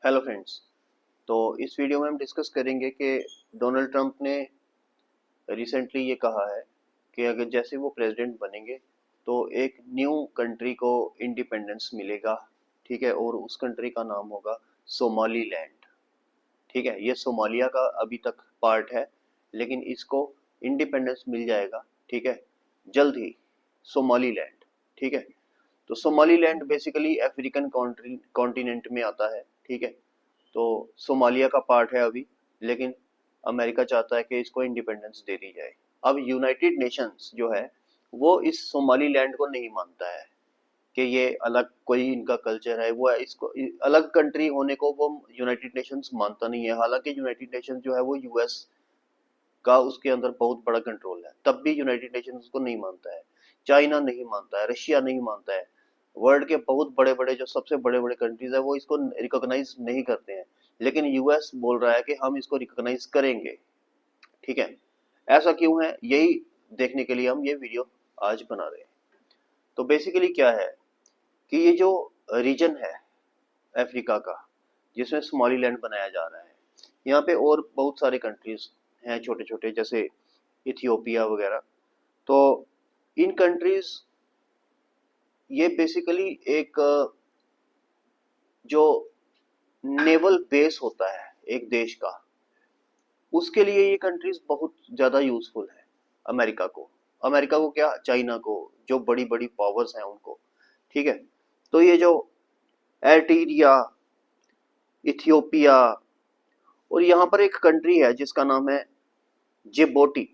Hello friends. तो इस video में हम डिस्कस करेंगे कि डोनाल्ड ट्रंप ने रिसेंटली ये कहा है कि अगर जैसे वो प्रेसिडेंट बनेंगे तो एक न्यू कंट्री को इंडिपेंडेंस मिलेगा। ठीक है, और उस कंट्री का नाम होगा सोमालीलैंड। ठीक है, ये सोमालिया का अभी तक पार्ट है, लेकिन इसको इंडिपेंडेंस मिल जाएगा। ठीक है, जल्द ही सोमालीलैंड। ठीक है, तो सोमालीलैंड बेसिकली अफ्रीकन कॉन्टिनेंट में आता है। ठीक है, तो सोमालिया का पार्ट है अभी, लेकिन अमेरिका चाहता है कि इसको इंडिपेंडेंस दे दी जाए। अब यूनाइटेड नेशंस जो है वो इस सोमालीलैंड को नहीं मानता है कि ये अलग कोई इनका कल्चर है। वो इसको अलग कंट्री होने को वो यूनाइटेड नेशंस मानता नहीं है। हालांकि यूनाइटेड नेशंस जो है वो यूएस का उसके अंदर बहुत बड़ा कंट्रोल है, तब भी यूनाइटेड नेशंस उसको नहीं मानता है। चाइना नहीं मानता है, रशिया नहीं मानता है। वर्ल्ड के बहुत बड़े बड़े जो सबसे बड़े बड़े कंट्रीज है वो इसको रिकॉग्नाइज नहीं करते हैं, लेकिन यूएस बोल रहा है कि हम इसको रिकॉग्नाइज करेंगे। ठीक है, ऐसा क्यों है, यही देखने के लिए हम ये वीडियो आज बना रहे हैं। तो बेसिकली क्या है कि ये जो रीजन है अफ्रीका का जिसमें सोमालीलैंड बनाया जा रहा है, यहाँ पे और बहुत सारे कंट्रीज हैं छोटे छोटे, जैसे इथियोपिया वगैरह। तो इन कंट्रीज ये बेसिकली एक जो नेवल बेस होता है एक देश का, उसके लिए ये कंट्रीज बहुत ज्यादा यूजफुल है अमेरिका को क्या, चाइना को, जो बड़ी बड़ी पावर्स हैं उनको। ठीक है, तो ये जो एल्टीरिया, इथियोपिया, और यहाँ पर एक कंट्री है जिसका नाम है जिबोटी।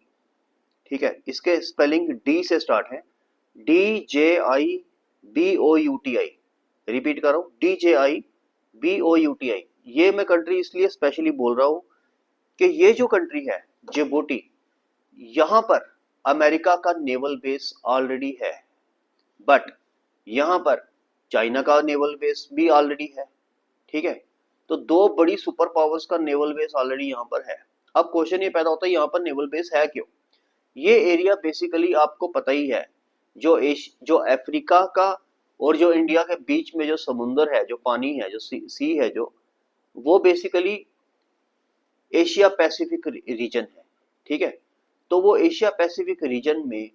ठीक है, इसके स्पेलिंग डी से स्टार्ट है, DJIBOUTI। रिपीट कर रहा हूँ, DJIBOUTI। ये मैं कंट्री इसलिए स्पेशली बोल रहा हूँ कि ये जो कंट्री है जिबूटी, यहां पर अमेरिका का नेवल बेस ऑलरेडी है, बट यहां पर चाइना का नेवल बेस भी ऑलरेडी है। ठीक है, तो दो बड़ी सुपर पावर्स का नेवल बेस ऑलरेडी यहां पर है। अब क्वेश्चन ये पैदा होता है यहाँ पर नेवल बेस है क्यों। ये एरिया बेसिकली आपको पता ही है, जो अफ्रीका का और जो इंडिया के बीच में जो समुंदर है, जो पानी है, जो सी है, जो वो बेसिकली एशिया पैसिफिक रीजन है। ठीक है, तो वो एशिया पैसिफिक रीजन में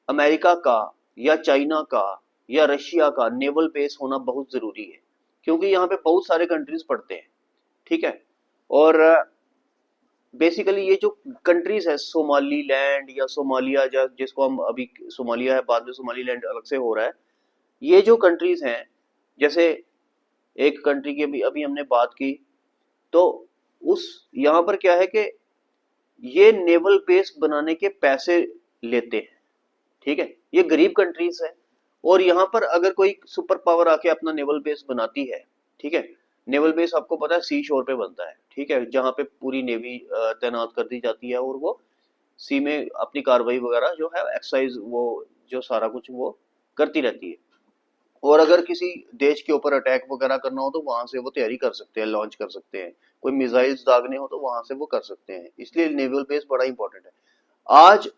अमेरिका का या चाइना का या रशिया का नेवल बेस होना बहुत जरूरी है, क्योंकि यहाँ पे बहुत सारे कंट्रीज पड़ते हैं। ठीक है, और बेसिकली ये जो कंट्रीज है सोमाली लैंड या सोमालिया, जिसको हम अभी सोमालिया है, बाद में सोमाली लैंड अलग से हो रहा है। ये जो कंट्रीज हैं, जैसे एक कंट्री की अभी अभी हमने बात की, तो उस यहाँ पर क्या है कि ये नेवल बेस बनाने के पैसे लेते हैं। ठीक है, ये गरीब कंट्रीज है, और यहाँ पर अगर कोई सुपर पावर आके अपना नेवल बेस बनाती है, ठीक है, नेवल बेस आपको पता है सी शोर पे बनता है। ठीक है, जहाँ पे पूरी नेवी तैनात कर दी जाती है, और वो सी में अपनी कार्रवाई वगैरह जो है एक्सरसाइज, वो जो सारा कुछ वो करती रहती है। और अगर किसी देश के ऊपर अटैक वगैरह करना हो तो वहां से वो तैयारी कर सकते हैं, लॉन्च कर सकते हैं। कोई मिसाइल्स दागने हो तो वहां से वो कर सकते हैं, इसलिए नेवल बेस बड़ा इंपॉर्टेंट है। आज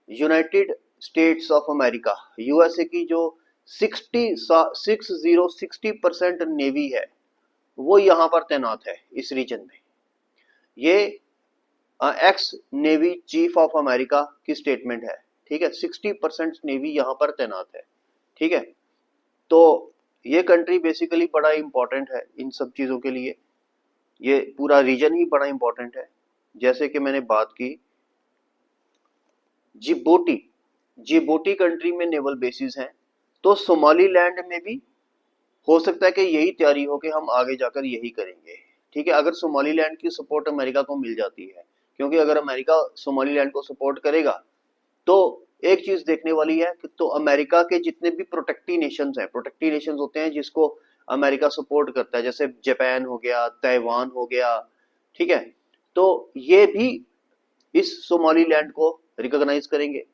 United states of America, USA की जो 60% नेवी है वो यहाँ पर तैनात है इस रीजन में। ये x navy chief of America की स्टेटमेंट है। ठीक है, 60% नेवी यहाँ पर तैनात है। ठीक है, तो ये कंट्री बेसिकली बड़ा इंपॉर्टेंट है इन सब चीज़ों के लिए। ये पूरा रीजन ही बड़ा इंपॉर्टेंट है। जैसे कि मैंने बात की जिबूटी, जिबूटी कंट्री में नेवल बेसिस हैं, तो सोमालीलैंड में भी हो सकता है कि यही तैयारी हो कि हम आगे जाकर यही करेंगे। ठीक है, अगर सोमालीलैंड की सपोर्ट अमेरिका को मिल जाती है, क्योंकि अगर अमेरिका सोमालीलैंड को सपोर्ट करेगा तो एक चीज देखने वाली है कि तो अमेरिका के जितने भी प्रोटेक्टी नेशंस हैं, प्रोटेक्टी नेशंस होते हैं जिसको अमेरिका सपोर्ट करता है, जैसे जापान हो गया, ताइवान हो गया। ठीक है, तो ये भी इस सोमालीलैंड को रिकॉग्नाइज करेंगे।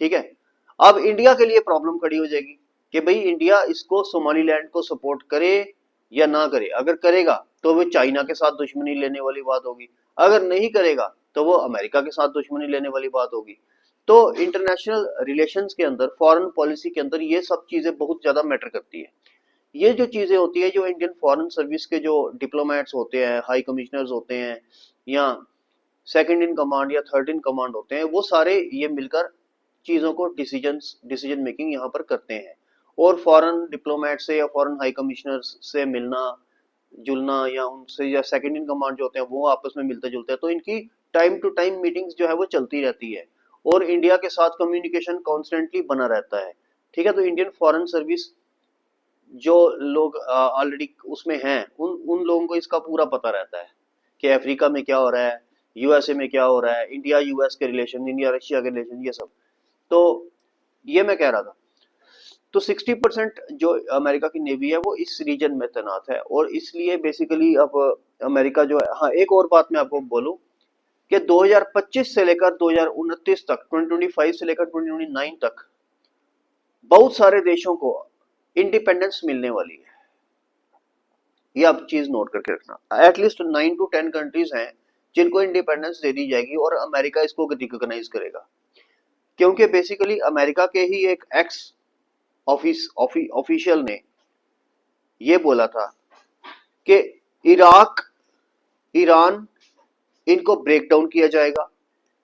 ठीक है, अब इंडिया के लिए प्रॉब्लम खड़ी हो जाएगी कि भाई इंडिया इसको सोमालीलैंड को सपोर्ट करे या ना करे। अगर करेगा तो वो चाइना के साथ दुश्मनी लेने वाली बात होगी, अगर नहीं करेगा तो वो अमेरिका के साथ दुश्मनी लेने वाली बात होगी। तो इंटरनेशनल रिलेशंस के अंदर, फॉरेन पॉलिसी के अंदर ये सब चीजें बहुत ज्यादा मैटर करती है। ये जो चीजें होती है, जो इंडियन फॉरेन सर्विस के जो डिप्लोमेट्स होते हैं, हाई कमिश्नर्स होते हैं, या सेकंड इन कमांड या थर्ड इन कमांड होते हैं, वो सारे ये मिलकर चीजों को डिसीजन मेकिंग यहाँ पर करते हैं। और फॉरेन डिप्लोमेट से या फॉरेन हाई कमिश्नर से मिलना जुलना, या उनसे या सेकंड इन कमांड जो होते हैं वो आपस में मिलते जुलते हैं, तो इनकी टाइम टू टाइम मीटिंग्स जो है वो चलती रहती है, और इंडिया के साथ कम्युनिकेशन कॉन्स्टेंटली बना रहता है। ठीक है, तो इंडियन फॉरेन सर्विस जो लोग ऑलरेडी उसमें हैं, उन उन लोगों को इसका पूरा पता रहता है कि अफ्रीका में क्या हो रहा है, यूएसए में क्या हो रहा है, इंडिया यूएस के रिलेशन, इंडिया रशिया के रिलेशन, ये सब। तो ये मैं कह रहा था। तो 60% जो अमेरिका की नेवी है वो इस रीजन में तैनात है, और इसलिए बेसिकली अब अमेरिका जो है, हाँ एक और बात मैं आपको बोलूं कि 2025 से लेकर 2029 तक, 2025 से लेकर 2029 तक बहुत सारे देशों को इंडिपेंडेंस मिलने वाली है। ये आप चीज नोट करके रखना, एटलीस्ट 9 to 10 कंट्रीज हैं जिनको इंडिपेंडेंस दे दी जाएगी, और अमेरिका इसको रिकॉग्नाइज करेगा। क्योंकि बेसिकली अमेरिका के ही एक एक्स ऑफिशियल ने ये बोला था कि इराक, ईरान, इनको ब्रेक डाउन किया जाएगा,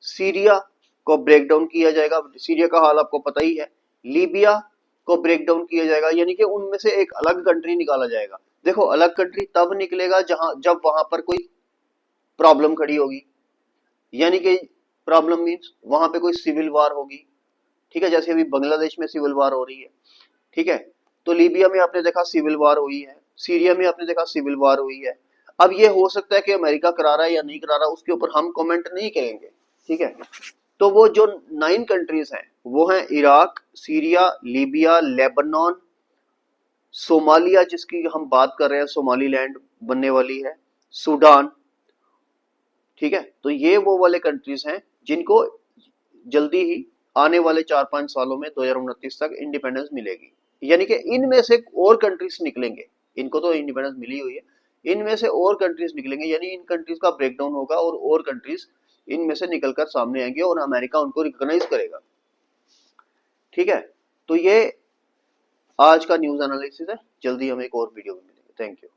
सीरिया को ब्रेक डाउन किया जाएगा, सीरिया का हाल आपको पता ही है, लीबिया को ब्रेक डाउन किया जाएगा, यानी कि उनमें से एक अलग कंट्री निकाला जाएगा। देखो, अलग कंट्री तब निकलेगा जब वहां पर कोई प्रॉब्लम खड़ी होगी, यानी कि प्रॉब्लम मीन्स वहां पे कोई सिविल वार होगी। ठीक है, जैसे अभी बांग्लादेश में सिविल वार हो रही है। ठीक है, तो लीबिया में आपने देखा सिविल वार हुई है, सीरिया में आपने देखा सिविल वार हुई है। अब ये हो सकता है कि अमेरिका करा रहा है या नहीं करा रहा, उसके ऊपर हम कमेंट नहीं करेंगे। ठीक है, तो वो जो 9 कंट्रीज हैं वो हैं Iraq, Syria, Libya, Lebanon, Somalia जिसकी हम बात कर रहे हैं, सोमालीलैंड बनने वाली है, सूडान। ठीक है, तो ये वो वाले कंट्रीज हैं जिनको जल्दी ही आने वाले 4-5 सालों में 2029 तक इंडिपेंडेंस मिलेगी। यानी कि इनमें से और कंट्रीज निकलेंगे, इनको तो इंडिपेंडेंस मिली हुई है, इनमें से और कंट्रीज निकलेंगे, यानी इन कंट्रीज का ब्रेकडाउन होगा और कंट्रीज इनमें से निकलकर सामने आएंगे और अमेरिका उनको रिकॉग्नाइज करेगा। ठीक है, तो ये आज का न्यूज एनालिसिस है। जल्दी हम एक और वीडियो में मिलेंगे। Thank you.